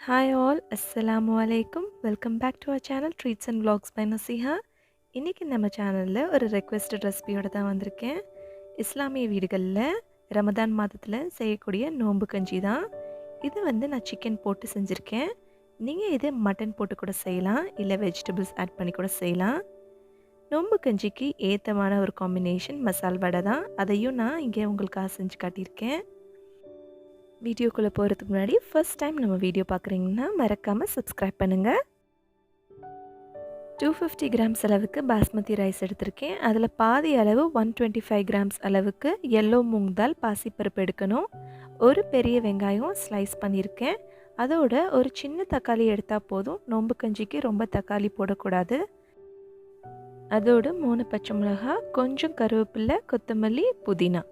Hi all, Assalamu alaikum. Welcome back to our channel Treats and Vlogs by Naseeha. இன்னைக்கு நம்ம சேனலில் ஒரு requested ரெசிபியோட தான் வந்திருக்கேன். இஸ்லாமிய வீடுகளில் ரமதான் மாதத்தில் செய்யக்கூடிய நோன்பு கஞ்சி தான். இது நான் சிக்கன் போட்டு செஞ்சுருக்கேன். நீங்கள் இது மட்டன் போட்டு கூட செய்யலாம், இல்லை வெஜிடபிள்ஸ் ஆட் பண்ணி கூட செய்யலாம். நோன்பு கஞ்சிக்கு ஏற்றமான ஒரு காம்பினேஷன் மசால் வடை தான். அதையும் நான் இங்கே உங்களுக்காக செஞ்சு காட்டியிருக்கேன். வீடியோக்குள்ளே போகிறதுக்கு முன்னாடி ஃபர்ஸ்ட் டைம் நம்ம வீடியோ பார்க்குறீங்கன்னா மறக்காமல் சப்ஸ்கிரைப் பண்ணுங்கள். 250 கிராம்ஸ் அளவுக்கு பாஸ்மதி ரைஸ் எடுத்திருக்கேன். அதில் பாதி அளவு 125 கிராம்ஸ் அளவுக்கு எல்லோ மூங் தால் பாசிப்பருப்பு எடுக்கணும். ஒரு பெரிய வெங்காயம் ஸ்லைஸ் பண்ணியிருக்கேன். அதோட ஒரு சின்ன தக்காளி எடுத்தால் போதும். நோம்பு கஞ்சிக்கு ரொம்ப தக்காளி போடக்கூடாது. அதோடு 3 பச்சை மிளகாய், கொஞ்சம் கருவேப்பிலை, கொத்தமல்லி, புதினா.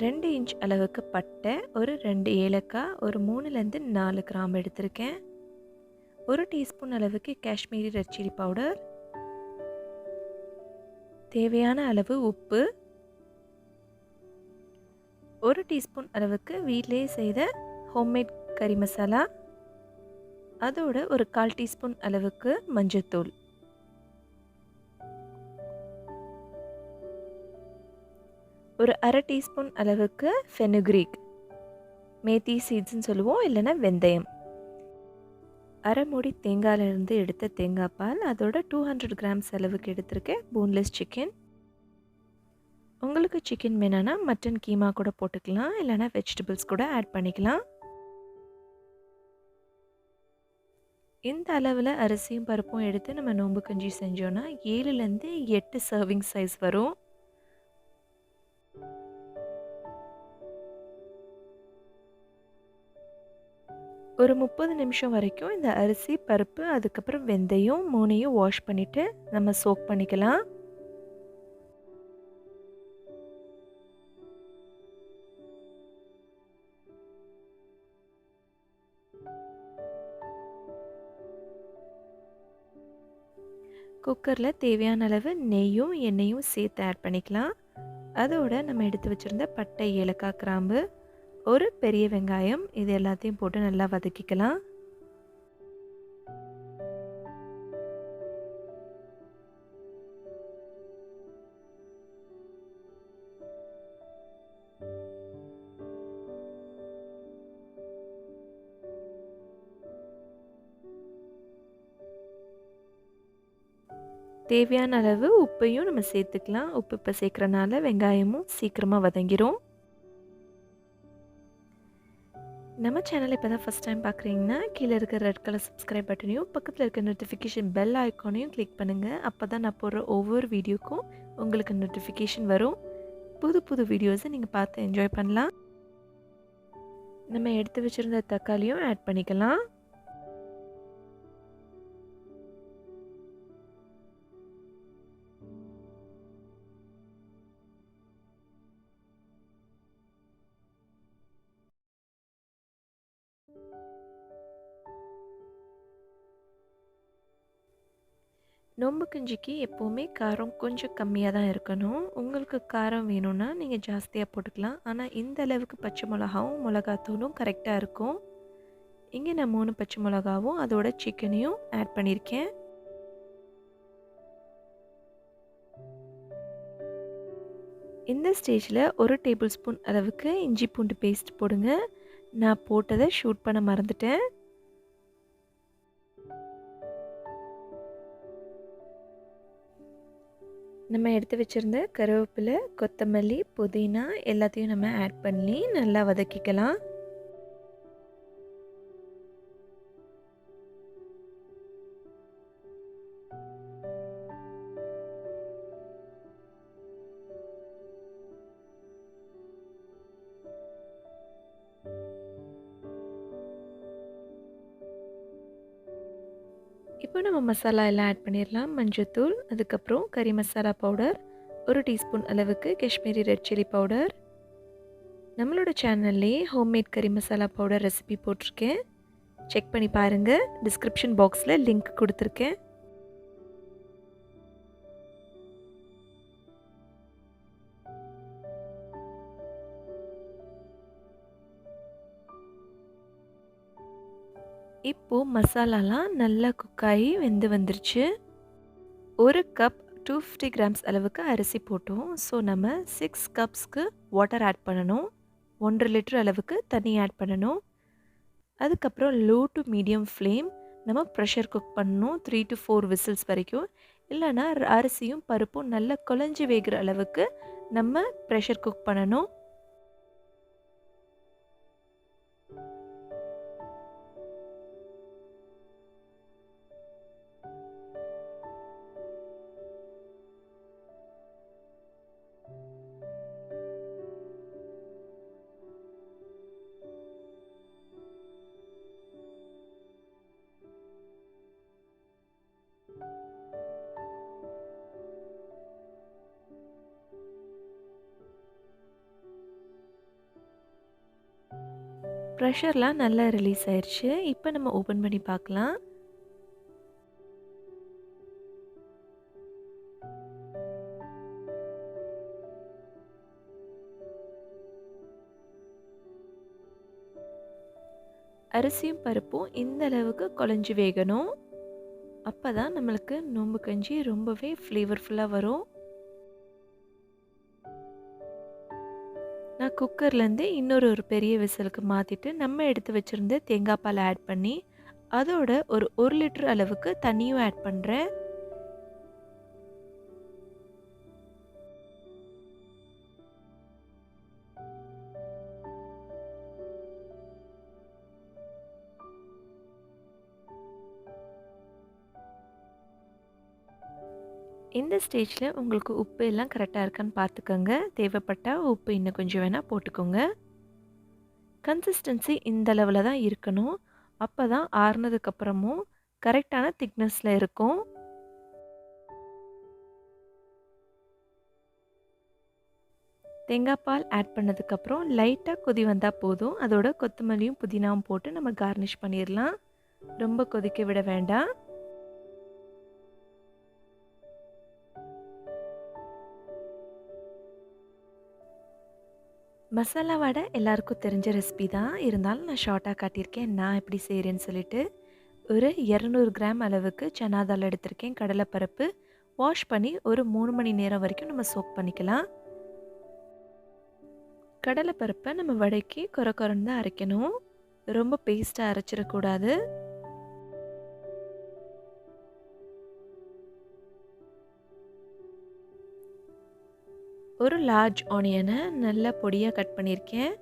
2 இன்ச் அளவுக்கு பட்டை, ஒரு 2 ஏலக்காய், ஒரு 3லேருந்து 4 கிராம்பு எடுத்திருக்கேன். 1 டீஸ்பூன் அளவுக்கு காஷ்மீரி ரெட் சில்லி பவுடர், தேவையான அளவு உப்பு, 1 டீஸ்பூன் அளவுக்கு வீட்டிலேயே செய்த ஹோம்மேட் கறி மசாலா, அதோட ஒரு 1/4 டீஸ்பூன் அளவுக்கு மஞ்சத்தூள். ஒரு அரை டீஸ்பூன் அளவுக்கு ஃபெனுக்ரீக், மேத்தி சீட்ஸ்ன்னு சொல்லுவோம், இல்லைன்னா வெந்தயம். அரை மூடி தேங்காயிலிருந்து எடுத்த தேங்காய் பால், அதோட 200 கிராம்ஸ் அளவுக்கு எடுத்திருக்கேன் போன்லெஸ் சிக்கன். உங்களுக்கு சிக்கன் வேணும்னா மட்டன் கீமா கூட போட்டுக்கலாம், இல்லைனா வெஜிடபிள்ஸ் கூட ஆட் பண்ணிக்கலாம். இந்த அளவில் அரிசியும் பருப்பும் எடுத்து நம்ம நோம்பு கஞ்சி செஞ்சோன்னா 7லேருந்து 8 சர்விங் சைஸ் வரும். ஒரு 30 நிமிஷம் வரைக்கும் இந்த அரிசி, பருப்பு, அதுக்கப்புறம் வெந்தயம் 3ஐயும் வாஷ் பண்ணிவிட்டு நம்ம சோக் பண்ணிக்கலாம். குக்கரில் தேவையான அளவு நெய்யும் எண்ணெயும் சேர்த்து ஆட் பண்ணிக்கலாம். அதோட நம்ம எடுத்து வச்சுருந்த பட்டை, ஏலக்காய், கிராம்பு, ஒரு பெரிய வெங்காயம், இது எல்லாத்தையும் போட்டு நல்லா வதக்கிக்கலாம். தேவையான அளவு உப்பையும் நம்ம சேர்த்துக்கலாம். உப்பு இப்போ சேர்க்குறனால வெங்காயமும் சீக்கிரமாக வதங்கிடும். நம்ம சேனல் இப்போ தான் ஃபஸ்ட் டைம் பார்க்குறீங்கன்னா கீழே இருக்கிற ரெட் கலர் சப்ஸ்கிரைப் பட்டனையும் பக்கத்தில் இருக்க நோட்டிஃபிகேஷன் பெல் ஐக்கானையும் கிளிக் பண்ணுங்கள். அப்போ தான் நான் போடுற ஒவ்வொரு வீடியோக்கும் உங்களுக்கு நோட்டிஃபிகேஷன் வரும். புது புது வீடியோஸை நீங்கள் பார்த்து என்ஜாய் பண்ணலாம். நம்ம எடுத்து வச்சுருந்த தக்காளியும் ஆட் பண்ணிக்கலாம். நோம்பு கஞ்சிக்கு எப்போவுமே காரம் கொஞ்சம் கம்மியாக தான் இருக்கணும். உங்களுக்கு காரம் வேணும்னா நீங்கள் ஜாஸ்தியாக போட்டுக்கலாம். ஆனால் இந்த அளவுக்கு பச்சை மிளகாவும் மிளகாத்தூளும் கரெக்டாக இருக்கும். இங்கே நான் 3 பச்சை மிளகாவும் அதோட சிக்கனையும் ஆட் பண்ணியிருக்கேன். இந்த ஸ்டேஜில் 1 டேபிள் ஸ்பூன் அளவுக்கு இஞ்சி பூண்டு பேஸ்ட் போடுங்க. நான் போட்டதை ஷூட் பண்ண மறந்துட்டேன். நம்ம எடுத்து வச்சுருந்த கருவேப்பிலை, கொத்தமல்லி, புதினா எல்லாத்தையும் நம்ம ஆட் பண்ணி நல்லா வதக்கிக்கலாம். இப்போ நம்ம மசாலா எல்லாம் ஆட் பண்ணிடலாம். மஞ்சத்தூள், அதுக்கப்புறம் கறி மசாலா பவுடர், 1 டீஸ்பூன் அளவுக்கு காஷ்மீரி ரெட் சில்லி பவுடர். நம்மளோட சேனல்லையே ஹோம்மேட் கறி மசாலா பவுடர் ரெசிபி போட்டிருக்கேன், செக் பண்ணி பாருங்கள். டிஸ்கிரிப்ஷன் பாக்ஸில் லிங்க் கொடுத்துருக்கேன். இப்போ மசாலாலாம் நல்லா குக் ஆகி வெந்து வந்துருச்சு. 1 கப் 250 கிராம்ஸ் அளவுக்கு அரிசி போட்டோம். ஸோ நம்ம 6 கப்ஸ்க்கு வாட்டர் ஆட் பண்ணணும். 1 லிட்டர் அளவுக்கு தண்ணி ஆட் பண்ணணும். அதுக்கப்புறம் லோ டு மீடியம் ஃப்ளேம் நம்ம ப்ரெஷர் குக் பண்ணணும் 3 to 4 விசில்ஸ் வரைக்கும். இல்லைன்னா அரிசியும் பருப்பும் நல்லா குழஞ்சி வேகிற அளவுக்கு நம்ம ப்ரெஷர் குக் பண்ணணும். ப்ரெஷர்லாம் நல்லா ரிலீஸ் ஆயிடுச்சு. இப்போ நம்ம ஓப்பன் பண்ணி பார்க்கலாம். அரிசியும் பருப்பும் இந்த அளவுக்கு குழஞ்சி வேகணும். அப்போ தான் நம்மளுக்கு நோம்பு கஞ்சி ரொம்பவே ஃப்ளேவர்ஃபுல்லாக வரும். நான் குக்கர்லேருந்து ஒரு பெரிய விசிலுக்கு மாற்றிட்டு நம்ம எடுத்து வச்சுருந்த தேங்காய் பால் ஆட் பண்ணி அதோட ஒரு 1 லிட்டர் அளவுக்கு தண்ணியும் ஆட் பண்ணுறேன். இந்த ஸ்டேஜில் உங்களுக்கு உப்பு எல்லாம் கரெக்டாக இருக்கான்னு பார்த்துக்கோங்க. தேவைப்பட்டால் உப்பு இன்னும் கொஞ்சம் வேணால் போட்டுக்கோங்க. கன்சிஸ்டன்சி இந்த அளவில் தான் இருக்கணும். அப்போ தான் ஆறுனதுக்கப்புறமும் கரெக்டான திக்னஸில் இருக்கும். தேங்காய் பால் ஆட் பண்ணதுக்கப்புறம் லைட்டாக கொதி வந்தால் போதும். அதோட கொத்தமல்லியும் புதினாவும் போட்டு நம்ம கார்னிஷ் பண்ணிடலாம். ரொம்ப கொதிக்க விட வேண்டாம். மசாலா வடை எல்லாருக்கும் தெரிஞ்ச ரெசிபி தான். இருந்தாலும் நான் ஷார்ட்டாக காட்டியிருக்கேன் நான் எப்படி செய்கிறேன்னு சொல்லிட்டு. ஒரு 200 கிராம் அளவுக்கு சனா தால் எடுத்திருக்கேன். கடலைப்பருப்பு வாஷ் பண்ணி ஒரு 3 மணி நேரம் வரைக்கும் நம்ம சோக் பண்ணிக்கலாம். கடலைப்பருப்பை நம்ம வடைக்கு கொரன்னு தான் அரைக்கணும். ரொம்ப பேஸ்ட்டாக அரைச்சிடக்கூடாது. ஒரு லார்ஜ் ஆனியனை நல்லா பொடியாக கட் பண்ணியிருக்கேன்.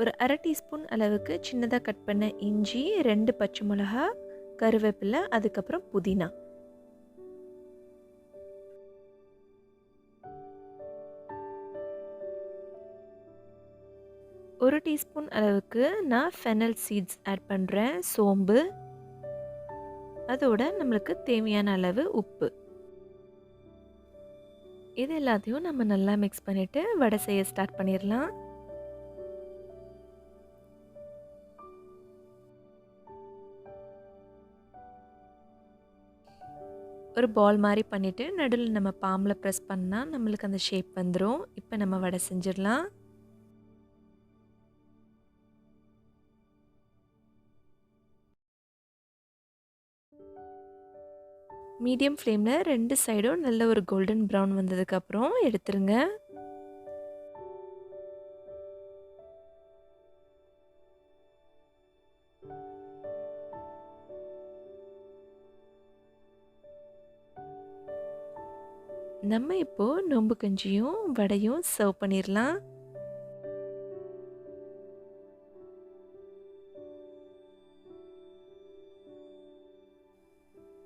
ஒரு அரை டீஸ்பூன் அளவுக்கு சின்னதாக கட் பண்ண இஞ்சி, 2 பச்சை மிளகா, கருவேப்பிலை, அதுக்கப்புறம் புதினா. ஒரு டீஸ்பூன் அளவுக்கு நான் ஃபெனல் சீட்ஸ் ஆட் பண்ணுறேன். சோம்பு, அதோட நம்மளுக்கு தேவையான அளவு உப்பு. இது எல்லாத்தையும் நம்ம நல்லா மிக்ஸ் பண்ணிவிட்டு வடை செய்ய ஸ்டார்ட் பண்ணிடலாம். ஒரு பால் மாதிரி பண்ணிவிட்டு நடுவில் நம்ம பாமில் ப்ரெஸ் பண்ணால் நம்மளுக்கு அந்த ஷேப் வந்துடும். இப்போ நம்ம வடை செஞ்சிடலாம். மீடியம் ஃப்ளேமில் 2 சைடும் நல்ல ஒரு கோல்டன் ப்ரௌன் வந்ததுக்கப்புறம் எடுத்துருங்க. நம்ம இப்போது நோம்பு கஞ்சியும் வடையும் சர்வ் பண்ணிடலாம்.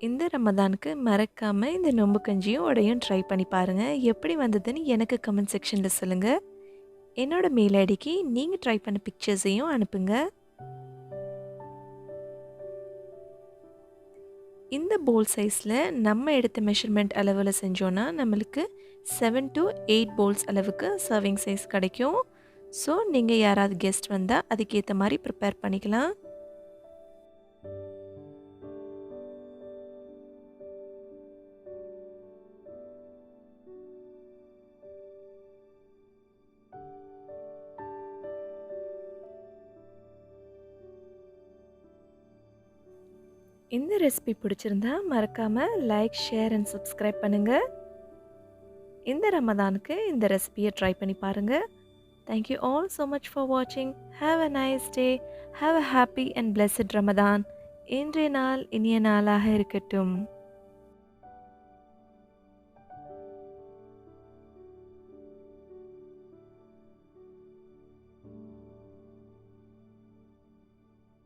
இந்த ரமதானுக்கு மறக்காமல் இந்த நோம்பு கஞ்சியும் வடையும் ட்ரை பண்ணி பாருங்கள். எப்படி வந்ததுன்னு எனக்கு கமெண்ட் செக்ஷனில் சொல்லுங்கள். என்னோடய மெயில் ஐடிக்கு நீங்கள் ட்ரை பண்ண பிக்சர்ஸையும் அனுப்புங்க. இந்த போல் சைஸில் நம்ம எடுத்த மெஷர்மெண்ட் அளவில் செஞ்சோன்னா நம்மளுக்கு 7 to 8 போல்ஸ் அளவுக்கு சர்விங் சைஸ் கிடைக்கும். ஸோ நீங்கள் யாராவது கெஸ்ட் வந்தால் அதுக்கேற்ற மாதிரி ப்ரிப்பேர் பண்ணிக்கலாம். இந்த ரெசிபி பிடிச்சிருந்தா மறக்காமல் லைக், ஷேர் அண்ட் சப்ஸ்கிரைப் பண்ணுங்கள். இந்த ரமதானுக்கு இந்த ரெசிபியை ட்ரை பண்ணி பாருங்கள். Thank you all so much for வாட்சிங். Have a nice day. Have a happy and blessed Ramadan. இன்றைய நாள் இனிய நாளாக இருக்கட்டும்.